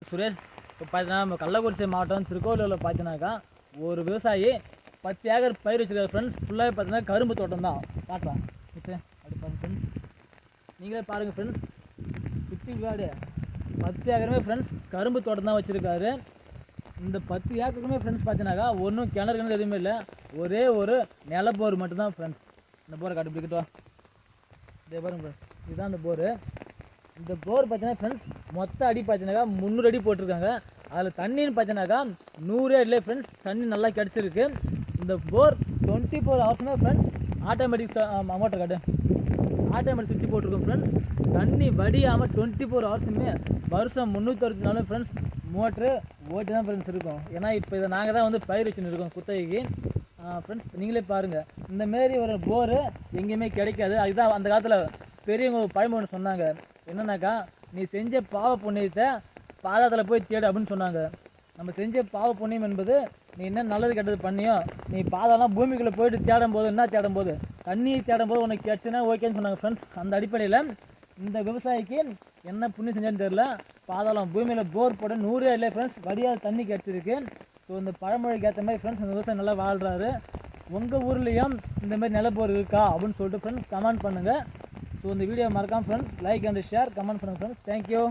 சுரேஷ் இப்போ பார்த்தீங்கன்னா நம்ம கள்ளக்குறிச்சி மாவட்டம் திருக்கோவிலூரில் பார்த்தீங்கன்னாக்கா ஒரு விவசாயி 10 ஏக்கர் பயிர் வச்சுருக்காரு ஃப்ரெண்ட்ஸ். ஃபுல்லாக பார்த்தீங்கன்னா கரும்பு தோட்டம் தான். காட்டுறேன் இப்போ அப்படி பாருங்கள் ஃப்ரெண்ட்ஸ், நீங்களே பாருங்கள் ஃப்ரெண்ட்ஸ். சுற்றி காடு 10 ஏக்கருமே ஃப்ரெண்ட்ஸ் கரும்பு தோட்டம் தான் வச்சுருக்காரு. இந்த 10 ஏக்கருக்குமே ஃப்ரெண்ட்ஸ் பார்த்தீங்கன்னாக்கா ஒன்றும் கிணறு எதுவுமே இல்லை, ஒரே ஒரு நிலப்போர் மட்டும்தான் ஃப்ரெண்ட்ஸ். இந்த போரை காட்டு பிடிக்கிட்டோம். இதே பாருங்க ஃப்ரெண்ட்ஸ், இதுதான் அந்த போரு. இந்த போர் பார்த்தீங்கன்னா ஃப்ரெண்ட்ஸ் மொத்த அடி பார்த்தீங்கன்னாக்கா 300 அடி போட்டிருக்காங்க. அதில் தண்ணின்னு பார்த்தீங்கன்னாக்கா 100 அடியிலே ஃப்ரெண்ட்ஸ் தண்ணி நல்லா கிடச்சிருக்கு. இந்த போர் 24 ஹவர்ஸுமே ஃப்ரெண்ட்ஸ் ஆட்டோமேட்டிக் மோட்டர் காட்டு ஆட்டோமேட்டிக் சுவிட்ச் போட்டிருக்கோம் ஃப்ரெண்ட்ஸ். தண்ணி வடியாமல் 24 ஹவர்ஸுமே வருஷம் 364 ஃப்ரெண்ட்ஸ் மோட்ரு ஓட்டி தான் ஃப்ரெண்ட்ஸ் இருக்கும். ஏன்னா இப்போ இதை நாங்கள் தான் வந்து பயிர் வச்சுன்னு இருக்கோம் குத்தகைக்கு ஃப்ரெண்ட்ஸ். நீங்களே பாருங்கள், இந்தமாரி ஒரு போரு எங்கேயுமே கிடைக்காது. அதுதான் அந்த காலத்தில் பெரியவங்க பழமொழி சொன்னாங்க, என்னன்னாக்கா நீ செஞ்ச பாவ புண்ணியத்தை பாதாளத்தில் போய் தேடு அப்படின்னு சொன்னாங்க. நம்ம செஞ்ச பாவ புண்ணியம் என்பது நீ என்ன நல்லது கெட்டது பண்ணியோ, நீ பாதாளம் பூமிக்குள்ளே போயிட்டு தேடும் போது என்ன தேடும் போது தண்ணியை தேடும் போது உனக்கு கிடச்சுன்னா ஓகேன்னு சொன்னாங்க ஃப்ரெண்ட்ஸ். அந்த அடிப்படையில் இந்த விவசாயிக்கு என்ன புண்ணியம் செஞ்சேன்னு தெரில, பாதாளம் பூமியில் போர் போட 100 இல்லை ஃப்ரெண்ட்ஸ் வடியால் தண்ணி கிடச்சிருக்கு. ஸோ இந்த பழமொழிக்கு ஏற்ற மாதிரி ஃப்ரெண்ட்ஸ் இந்த விவசாயம் நல்லா வாழ்கிறாரு. உங்கள் ஊர்லேயும் இந்தமாதிரி நிலப்போர் இருக்கா அப்படின்னு சொல்லிட்டு ஃப்ரெண்ட்ஸ் கமெண்ட் பண்ணுங்கள். ஸோ இந்த வீடியோ மறக்காமல் friends like and share comment பண்ணுங்கள் ஃப்ரெண்ட்ஸ். தேங்க்யூ.